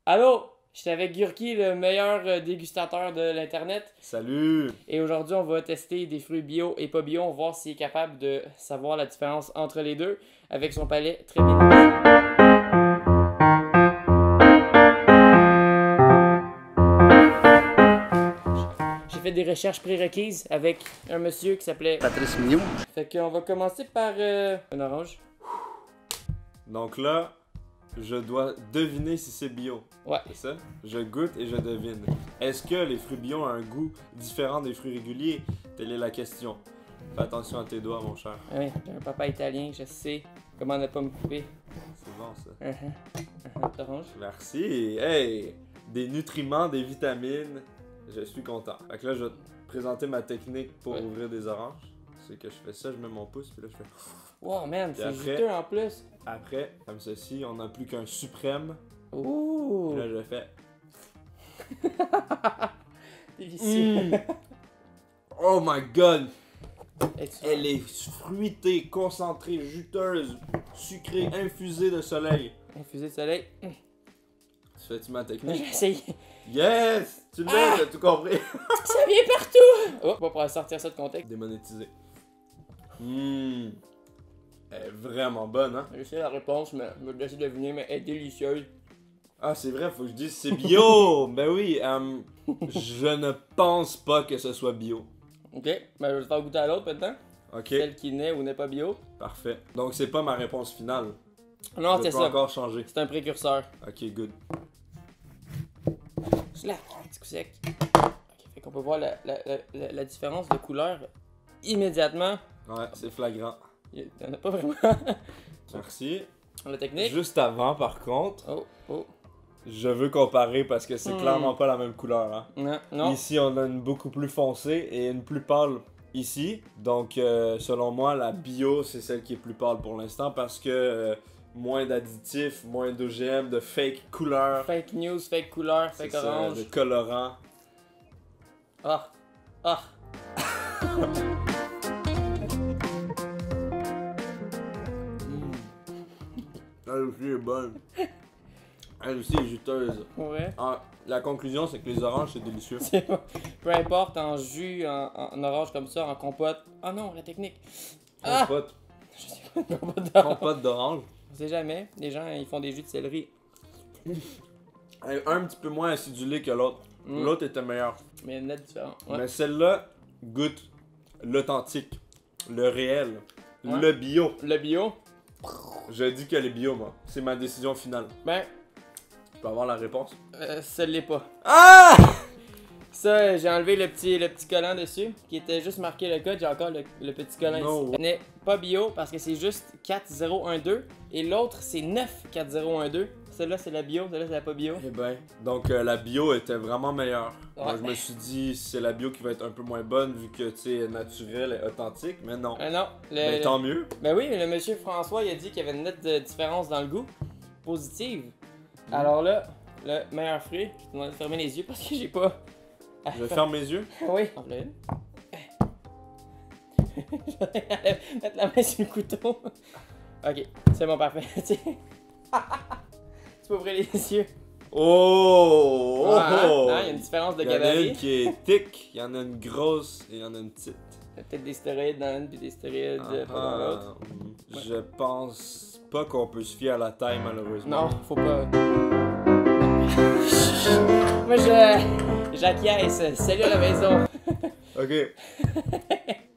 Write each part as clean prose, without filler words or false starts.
Allô, je suis avec Gurki, le meilleur dégustateur de l'Internet. Salut! Et aujourd'hui, on va tester des fruits bio et pas bio. On va voir s'il est capable de savoir la différence entre les deux avec son palais très bien aiguisé. J'ai fait des recherches prérequises avec un monsieur qui s'appelait Patrice Mignot. Fait qu'on va commencer par un orange. Donc là, je dois deviner si c'est bio. Ouais. C'est ça? Je goûte et je devine. Est-ce que les fruits bio ont un goût différent des fruits réguliers? Telle est la question. Fais attention à tes doigts, mon cher. Ah oui, j'ai un papa italien, je sais comment ne pas me couper. C'est bon, ça. Orange. Merci! Hey! Des nutriments, des vitamines. Je suis content. Fait que là, je vais te présenter ma technique pour ouvrir des oranges. C'est que je fais ça, je mets mon pouce, puis là, je fais... Wow, man, c'est après- juteux en plus. Après, comme ceci, on n'a plus qu'un suprême. Ouh! Puis là, je fais... Délicieux. Mm. Oh my god! Es-tu- Elle est fruitée, concentrée, juteuse, sucrée, infusée de soleil. Infusé de soleil. Tu fais-tu ma J'ai technique? essayé. Yes! Tu l'as, t'as tout compris. Ça vient partout! Oh, pas pour sortir ça de contexte. Démonétisé. Elle est vraiment bonne, hein? Je sais la réponse, mais je me laisser deviner, mais elle est délicieuse. Ah, c'est vrai, faut que je dise c'est bio! Ben oui, je ne pense pas que ce soit bio. Ok, ben je vais te faire goûter à l'autre maintenant. Ok, Celle qui n'est ou n'est pas bio. parfait. Donc c'est pas ma réponse finale. Non, Je c'est peux ça. encore changer. C'est un précurseur. Ok, good. Slack, un petit coup sec. Ok, fait qu'on peut voir la différence de couleur immédiatement. Ouais, c'est flagrant. Il n'y en a pas vraiment. Merci. La technique. Juste avant, par contre, Oh, oh. je veux comparer parce que c'est clairement pas la même couleur. Hein. Non, non. Ici, on a une beaucoup plus foncée et une plus pâle ici. Donc, selon moi, la bio, c'est celle qui est plus pâle pour l'instant parce que moins d'additifs, moins d'OGM, de fake couleurs, Fake news, fake couleur, c'est fake ça, orange. de colorants. Ah, ah. Elle aussi est bonne. Elle aussi est juteuse. Ouais. Ah, la conclusion, c'est que les oranges, c'est délicieux. C'est pas- Peu importe, en jus, en orange comme ça, en compote. Ah non, la technique. Ah! Compote, Je sais pas, une compote d'orange. compote d'orange. On sait jamais. Les gens, ils font des jus de céleri. Elle est un petit peu moins acidulée que l'autre. Mm. L'autre était meilleure. Mais il y a une note différente. Ouais. Mais celle-là goûte l'authentique, le réel, Ouais. le bio. Le bio, Je dis qu'elle est bio, moi. C'est ma décision finale. ben, Je peux avoir la réponse? ça l'est pas. Ah! Ça, j'ai enlevé le petit collant dessus, qui était juste marqué le code. J'ai encore le petit collant No. ici. Ce n'est pas bio parce que c'est juste 4012 et l'autre c'est 94012. Celle-là c'est la bio, celle-là c'est la pas bio. Eh ben, donc la bio était vraiment meilleure. Moi, Ouais. je me suis dit, c'est la bio qui va être un peu moins bonne vu que, tu sais, naturelle et authentique, mais non. Non, Mais tant mieux. ben oui, le monsieur François il a dit qu'il y avait une nette différence dans le goût, positive. Alors là, le meilleur fruit, je te demande de fermer les yeux parce que j'ai pas. Je ferme mes yeux. Oui. En voilà une. Je vais mettre la main sur le couteau. Ok, c'est bon, parfait. Tu peux ouvrir les yeux. Oh! Oh! Ah, oh. hein, il y a une différence de Il y en a gabarit. une qui est thick, il y en a une grosse et il y en a une petite. Il y a peut-être des stéroïdes dans une puis des stéroïdes pas dans l'autre. Je pense pas qu'on peut se fier à la taille, malheureusement. Non, faut pas. Moi, j'acquiesce. Salut à la maison. Ok.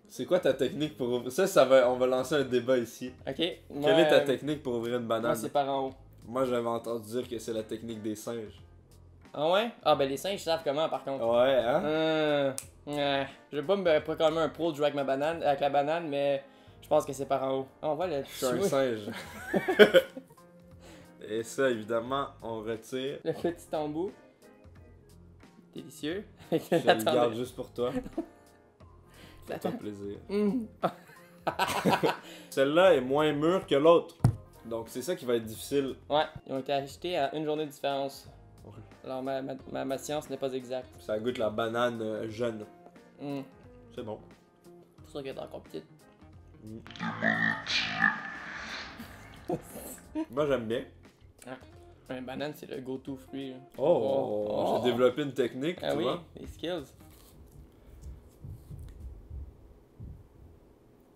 C'est quoi ta technique pour ouvrir... Ça va... On va lancer un débat ici. Ok. Quelle est ta technique pour ouvrir une banane? Moi, c'est par en haut. Moi, j'avais entendu dire que c'est la technique des singes. Ah ouais? Ah, ben les singes savent comment par contre. Ouais, hein? Ouais. Je vais pas me proclamer un pro de jouer avec avec la banane, mais je pense que c'est par en haut. Ah, on voit le Je suis un petit- singe. Et ça, évidemment, on retire. le petit embout. Délicieux. Je le garde juste pour toi. Attends. Fais-toi plaisir. Mm. Celle-là est moins mûre que l'autre. Donc, c'est ça qui va être difficile. Ouais, ils ont été achetés à une journée de différence. Ouais. Alors ma science n'est pas exacte. Ça goûte la banane jeune. Mm. C'est bon. C'est pour ça qu'elle est encore petite. Moi, j'aime bien. Ah. Un banane, c'est le go-to fruit. Là. Oh, j'ai développé une technique, Ah tu oui, vois. les skills.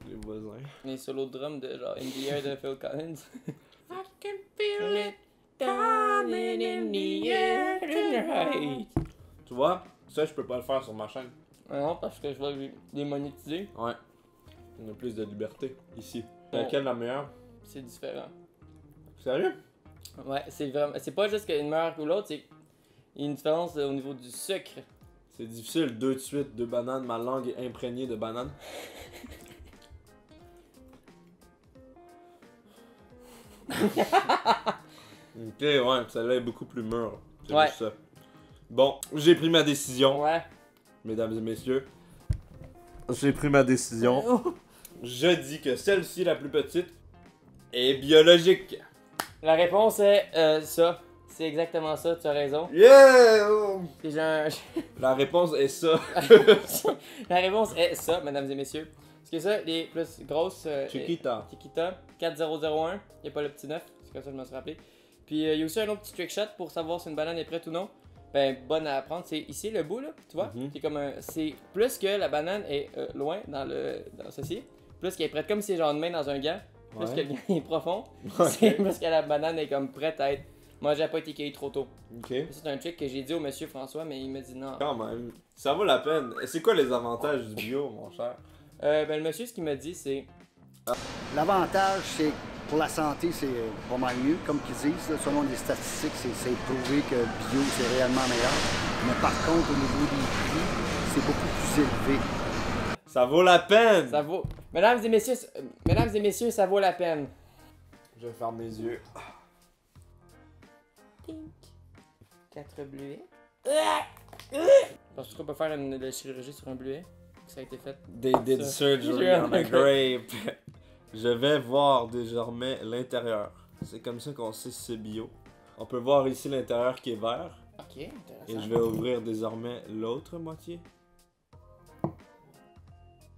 Les voisins. Les solos de drum de genre In the Air de Phil Collins. I can feel it coming in the air tonight. Tu vois, ça, je peux pas le faire sur ma chaîne. Ah non, parce que je vais les démonétiser. Ouais. On a plus de liberté ici. Ouais. Laquelle la meilleure? C'est différent. Sérieux? Ouais, c'est vraiment. C'est pas juste qu'une meilleure que l'autre, c'est. Il y a une différence au niveau du sucre. C'est difficile, deux de suite, deux bananes, ma langue est imprégnée de bananes. Ok, ouais, celle-là est beaucoup plus mûre. C'est Ouais. juste ça. Bon, j'ai pris ma décision, Ouais. mesdames et messieurs. J'ai pris ma décision. Je dis que celle-ci, la plus petite, est biologique. La réponse est ça. C'est exactement ça, tu as raison. Yeah! C'est genre. La réponse est ça. La réponse est ça, mesdames et messieurs. Parce que ça, les plus grosses. Chiquita. Chiquita, 4001. Il n'y a pas le petit 9, c'est comme ça que je me suis rappelé. Puis il y a aussi un autre petit trick shot pour savoir si une banane est prête ou non. Ben, bonne à apprendre. C'est ici le bout, là, tu vois. Mhm. C'est comme un. C'est plus que la banane est loin dans ceci. Plus qu'elle est prête comme si c'est genre une main dans un gant. Plus Ouais. que le gant est profond. Ok. C'est plus que la banane est comme prête à être. Moi, j'ai pas été cueilli trop tôt. Ok. C'est un trick que j'ai dit au monsieur François, mais il m'a dit non. Quand même, ça vaut la peine. Et c'est quoi les avantages du bio, mon cher? Ben, le monsieur, ce qu'il m'a dit, c'est. L'avantage, c'est pour la santé, c'est pas mal mieux. Comme qu'ils disent, là, selon les statistiques, c'est prouvé que bio, c'est réellement meilleur. Mais par contre, au niveau des prix, c'est beaucoup plus élevé. Ça vaut la peine! Ça vaut. Mesdames et messieurs, ça vaut la peine. Je vais fermer mes yeux. 4 bleuets. Parce qu'on peut faire la chirurgie sur un bleuet. Ça a été fait. They did Ça. surgery J'ai on a un grape. Je vais voir désormais l'intérieur. C'est comme ça qu'on sait si c'est bio. On peut voir ici l'intérieur qui est vert. Ok, Et intéressant. je vais ouvrir désormais l'autre moitié.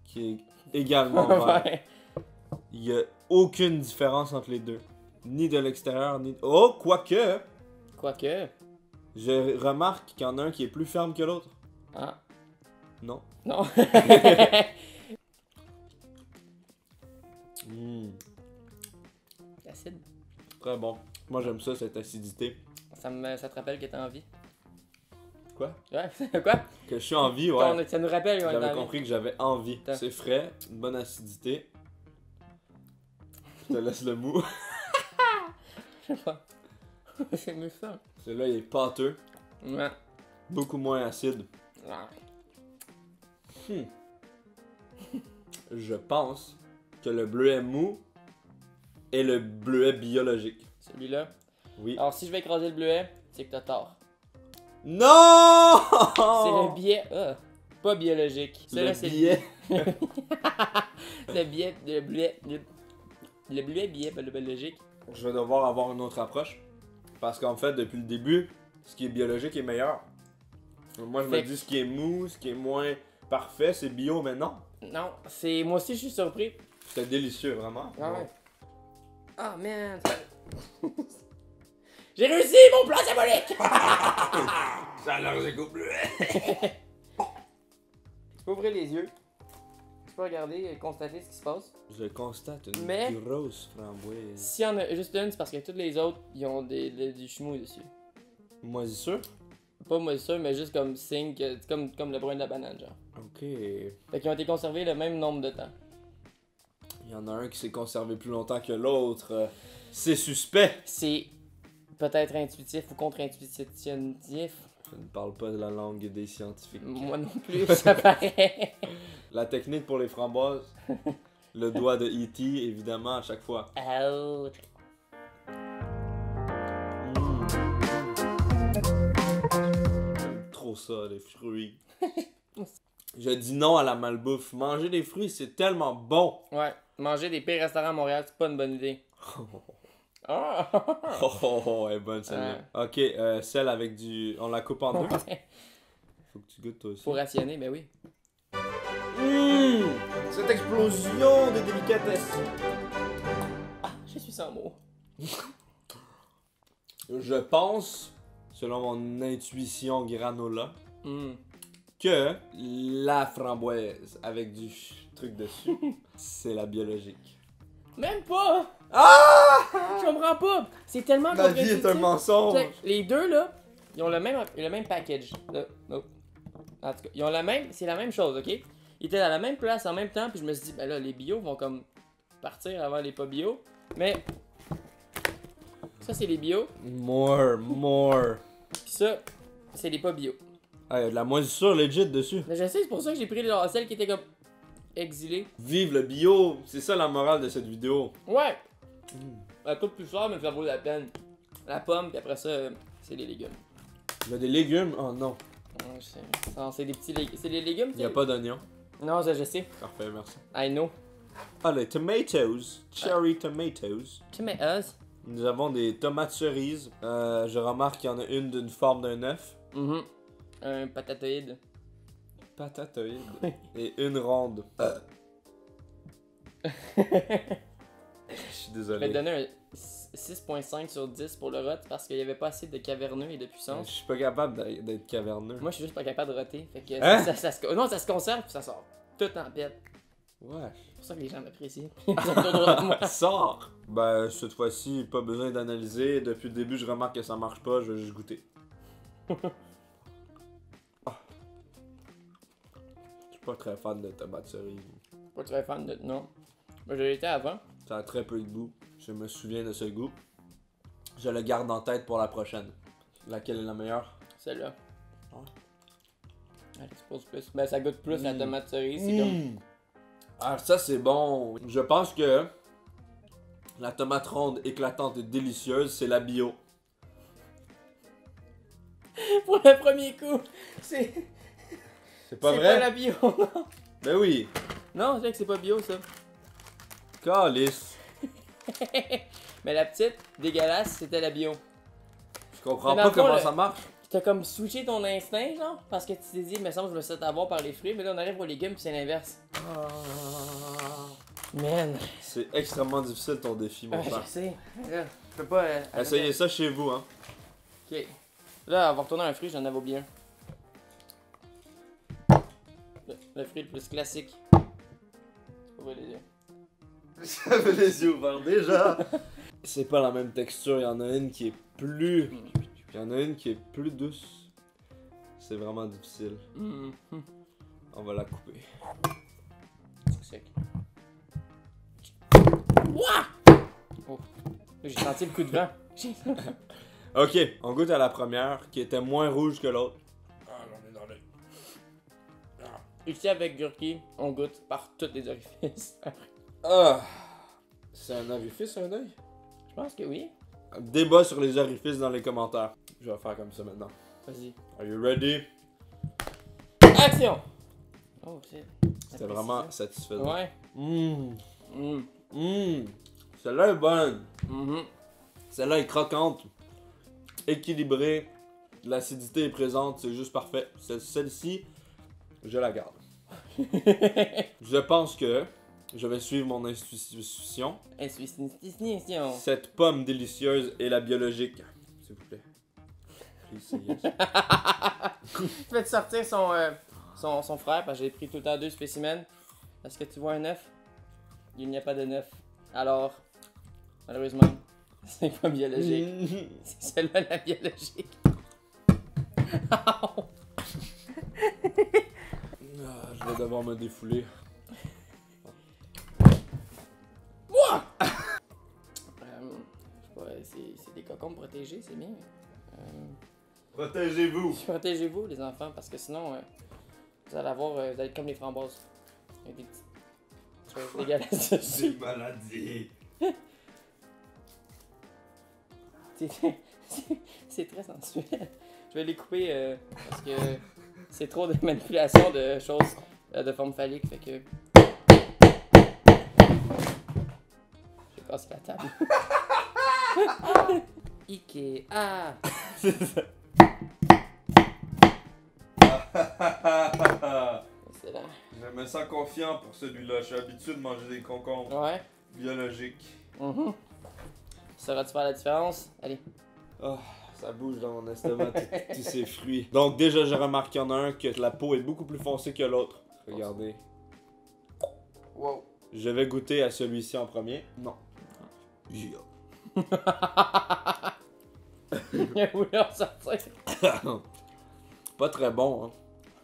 Qui est également vert. Ouais. Il n'y a aucune différence entre les deux. Ni de l'extérieur, ni... Oh, quoique! Quoique. Je remarque qu'il y en a un qui est plus ferme que l'autre. Ah, Non. non. Mm, Acide. très bon. Moi j'aime ça, cette acidité. Ça te rappelle que t'es en vie. Quoi? Ouais, quoi? Que je suis en vie, ouais. Ça nous rappelle qu'on est J'avais en vie. compris que j'avais envie. Attends. C'est frais, une bonne acidité. Je te laisse le mou. Je sais pas. C'est mieux ça. Celui-là, il est pâteux, Ouais. beaucoup moins acide. Ouais. Je pense que le bleuet mou est le bleuet biologique. Celui-là. Oui. Alors, si je vais écraser le bleuet, c'est que t'as tort. Non! C'est le biais. Pas biologique. Le Celui-là, c'est billet. le biais. Le bleuet. Le bleuet biais biologique. Je vais devoir avoir une autre approche. Parce qu'en fait, depuis le début, ce qui est biologique est meilleur. Moi, je me Fait- dis ce qui est mou, ce qui est moins parfait, c'est bio, mais non. Non, c'est. Moi aussi, je suis surpris. C'était délicieux, vraiment. Ah ouais. Ah, man. J'ai réussi mon plan diabolique! Ça a l'air au bleuet. Tu peux ouvrir les yeux. Tu peux regarder et constater ce qui se passe. Je constate une Mais- grosse framboise. S'il y en a juste une, c'est parce que toutes les autres, ils ont du chemou dessus. Moisissure? Pas moi sûr, mais juste comme signe que c'est comme le brun de la banane, genre. Ok. Fait qu'ils ont été conservés le même nombre de temps. Il y en a un qui s'est conservé plus longtemps que l'autre. C'est suspect. C'est peut-être intuitif ou contre-intuitif. Je ne parle pas de la langue des scientifiques. Moi non plus, ça paraît. La technique pour les framboises. Le doigt de E.T. évidemment à chaque fois. Ouch. J'aime trop ça, les fruits. Je dis non à la malbouffe. Manger des fruits, c'est tellement bon. Ouais, manger des pires restaurants à Montréal, c'est pas une bonne idée. Ah! Oh, elle est bonne celle-là. Ok, celle avec du... On la coupe en deux. Ouais. Faut que tu goûtes toi aussi. Faut rationner, ben oui. Cette explosion de délicatesse. Ah, je suis sans mots. Je pense, selon mon intuition granola, Mm. que la framboise avec du truc dessus, c'est la biologique. Même pas! Ah! Je comprends pas! C'est tellement Ma vie est un contre-intuitif. mensonge! Les deux là, ils ont le même package. Là, non. En tout cas, ils ont la même. C'est la même chose, ok? Ils étaient à la même place en même temps, puis je me suis dit, ben là, les bio vont comme partir avant les pas bio. Mais. Ça, c'est les bio. More. Puis ça, c'est les pas bio. Ah, il y a de la moisissure legit dessus. Mais je sais, c'est pour ça que j'ai pris celle qui était comme exilée. Vive le bio! C'est ça la morale de cette vidéo. Ouais! Elle coûte plus cher, mais ça vaut la peine. La pomme, puis après ça, c'est les légumes. Il y a des légumes? Oh non. Ouais, je sais. Non, c'est des petits légumes. C'est des légumes, Il n'y a pas d'oignons. Non, ça, je sais. Parfait, merci. I know. Ah, les tomatoes. Cherry tomatoes. Tomatoes. Nous avons des tomates cerises. Je remarque qu'il y en a une d'une forme d'un œuf. Mhm. Un patatoïde. Patatoïde. Et une ronde. Je suis Je vais te désolé. donner un 6.5 sur 10 pour le rot parce qu'il n'y avait pas assez de caverneux et de Je puissance. suis pas capable d'être caverneux. Moi, je suis juste pas capable de roter. Fait que Hein? non, ça se conserve puis ça sort. Tout en pète. Ouais. C'est pour ça que les gens m'apprécient. Ils sont autour de moi. Sors! Ben, cette fois-ci, pas besoin d'analyser. Depuis le début, je remarque que ça marche pas, je vais juste goûter. Ah. Je suis pas très fan de tomates cerises. Pas très fan de. Non. Moi, je l'étais avant. Ça a très peu de goût. Je me souviens de ce goût. Je le garde en tête pour la prochaine. Laquelle est la meilleure? Celle-là. Ah. Elle expose plus. Ben, ça goûte plus la tomate cerise. C'est comme. Ah, ça c'est bon. Je pense que la tomate ronde éclatante et délicieuse, c'est la bio. Pour le premier coup, c'est. C'est pas C'est vrai? pas la bio, non. Ben oui. Non, c'est vrai que c'est pas bio, ça. Calice. Mais la petite, dégueulasse, c'était la bio. Je comprends Mais dans pas le fond, comment le- ça marche. T'as comme switché ton instinct, genre, parce que tu t'es dit, mais semble que je me suis fait avoir par les fruits, mais là on arrive aux légumes puis c'est l'inverse. Man. C'est extrêmement difficile ton défi, mon Je frère. sais. Là, je peux pas. Essayez ça chez vous, hein. Ok. Là, on va retourner à un fruit, j'en avais oublié un. Le fruit le plus classique. Ouvre les yeux. J'avais les yeux ouverts déjà. C'est pas la même texture, il y en a une qui est plus... Il y en a une qui est plus douce. C'est vraiment difficile. Mhm. On va la couper. C'est sec. Ouah! Oh. Là, j'ai senti le coup de vent. Ok, on goûte à la première, qui était moins rouge que l'autre. Ah, j'en ai dans l'œil. Ici, avec Gurki, on goûte par tous les orifices. Ah! C'est un orifice, un œil? Je pense que oui. Débat sur les orifices dans les commentaires. Je vais faire comme ça maintenant. Vas-y. Are you ready? Action! Oh, c'est. C'était vraiment satisfaisant. Ouais. Mmh. Mm. Mmh. Celle-là est bonne. Mhm. Celle-là est croquante. Équilibrée. L'acidité est présente. C'est juste parfait. Celle-ci, je la garde. Je pense que je vais suivre mon intuition. Intuition. Cette pomme délicieuse est la biologique. S'il vous plaît. Please say yes. Tu vas te sortir son frère, parce que j'ai pris tout le temps 2 spécimens. Est-ce que tu vois un œuf? Il n'y a pas de neuf. Alors, malheureusement, c'est pas biologique. C'est celle-là la biologique. Ah, je vais devoir me défouler. Je sais pas, c'est des cocons protégés, c'est bien. Protégez-vous. Protégez-vous, les enfants, parce que sinon, vous allez avoir, vous allez être comme les framboises. Avec des petites choses dégueulasses dessus. maladie. C'est très sensuel. Je vais les couper parce que c'est trop de manipulation de choses de forme phallique, fait que. J'ai cassé la table. Ikea. Excellent. Je me sens confiant pour celui-là. Je suis habitué de manger des concombres Ouais. biologiques. Sauras-tu faire la différence? Allez. Oh, ça bouge dans mon estomac, tous ces fruits. Donc déjà, j'ai remarqué qu'il y en a un que la peau est beaucoup plus foncée que l'autre. Regardez. Wow. Je vais goûter à celui-ci en premier. Non. Il a voulu en sortir. Pas très bon, hein.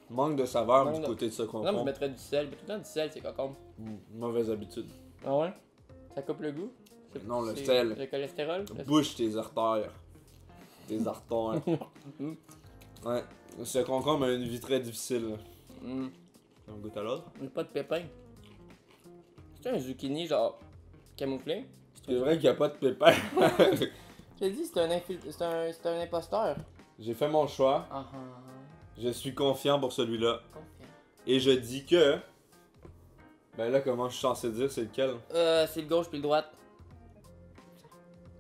Manque de saveur Manque du de- côté de ce Non, mais je concombre. mettrais du sel. Tout le temps du sel, c'est concombre. Mauvaise habitude. Ah ouais? Ça coupe le goût? Non, le C'est sel. Le cholestérol? Bouche tes artères. Tes artères. Ouais. Ce concombre a une vie très difficile. Là. Mm. On goûte à l'autre. Il n'y a pas de pépins. C'est un zucchini genre camouflé? C'est vrai qu'il n'y a pas de pépins. Je t'ai dit, c'est un imposteur. J'ai fait mon choix. Ah ah. Je suis confiant pour celui-là. Confiant. Et je dis que... Ben là, comment je suis censé dire c'est lequel? C'est le gauche puis le droite.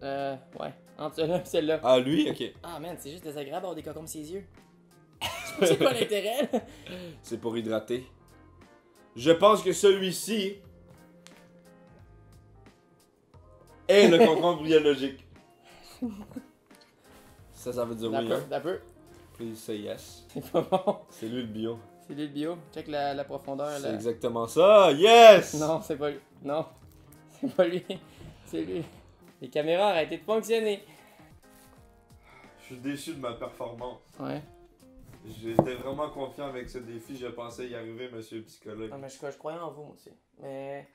Ouais. Entre celui-là et celle-là. Ah, lui? Ok. Ah man, c'est juste désagréable d'avoir des cocombes ses yeux. C'est quoi l'intérêt là? C'est pour hydrater. Je pense que celui-ci est le concombre biologique. Ça veut dire oui, hein? D'un peu. Please say yes. C'est pas bon. C'est lui le bio. C'est lui le bio. Check la profondeur C'est là. exactement ça. Yes! Non, c'est pas lui. Non. C'est pas lui. C'est lui. Les caméras ont arrêté de fonctionner. Je suis déçu de ma performance. Ouais. J'étais vraiment confiant avec ce défi. Je pensais y arriver, monsieur le psychologue. Non, mais je croyais en vous, moi aussi. Mais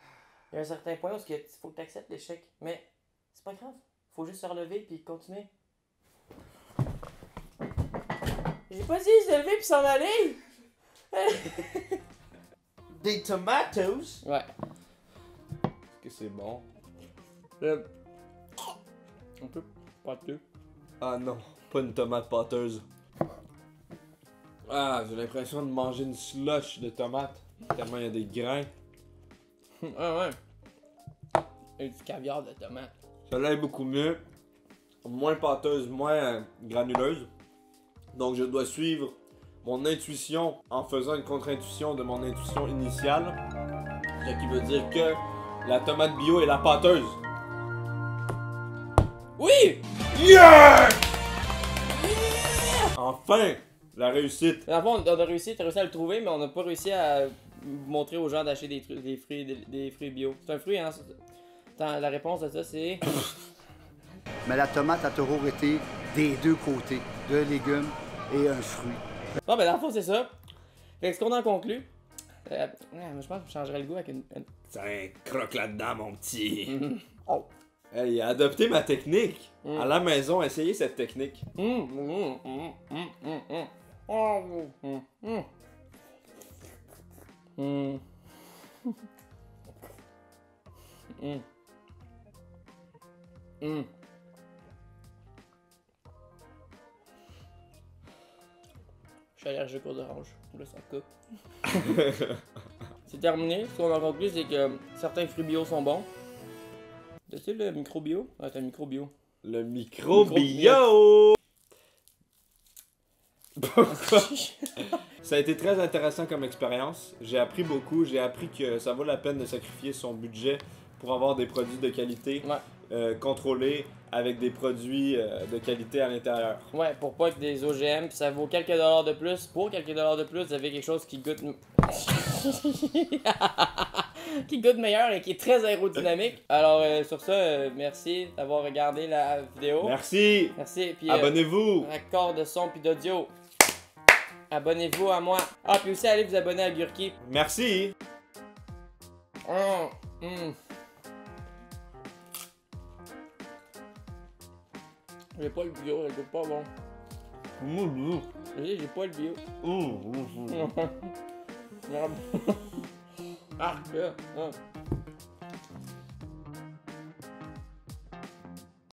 il y a un certain point où il faut que tu acceptes l'échec. Mais c'est pas grave. Faut juste se relever puis continuer. J'ai pas dit se lever puis s'en aller! Des tomatoes? Ouais. Est-ce que c'est bon? Un peu pâteux. Ah non, pas une tomate pâteuse. Ah, j'ai l'impression de manger une slush de tomate. Tellement il y a des grains. Ah ouais. Et du caviar de tomate. Celle-là est beaucoup mieux. Moins pâteuse, moins granuleuse. Donc je dois suivre mon intuition en faisant une contre-intuition de mon intuition initiale. Ce qui veut dire que la tomate bio est la pâteuse. Oui! Yeah! Enfin! La réussite. Dans le fond, on a réussi à le trouver, mais on n'a pas réussi à montrer aux gens d'acheter des fruits bio. C'est un fruit, hein? Attends, la réponse à ça, c'est... Mais la tomate a toujours été des deux côtés, de légumes et un fruit. Bon, ben dans le fond, c'est ça. Fait que ce qu'on en conclut... moi, je pense que je changerais le goût avec une... Tiens, croque là-dedans, mon petit. Oh. Hey, il a adopté ma technique. Mm. À la maison, essayez cette technique. Je suis allergique aux oranges. Là, ça coupe. C'est terminé. Ce qu'on a conclu, c'est que certains fruits bio sont bons. Tu le micro-bio? Ah, c'est un micro-bio. Le micro-bio! Ça a été très intéressant comme expérience. J'ai appris beaucoup. J'ai appris que ça vaut la peine de sacrifier son budget pour avoir des produits de qualité contrôlés avec des produits de qualité à l'intérieur. Ouais, pour pas que des OGM, puis ça vaut quelques dollars de plus. Pour quelques dollars de plus, vous avez quelque chose qui goûte... qui goûte meilleur et qui est très aérodynamique. Alors, sur ça, merci d'avoir regardé la vidéo. Merci! Merci. Puis, Abonnez-vous! accord de son puis d'audio. Abonnez-vous à moi. Ah, puis aussi, allez vous abonner à Gurki. Merci! J'ai pas le bio, c'est pas bon. J'ai pas le bio. Merde. Ah, là.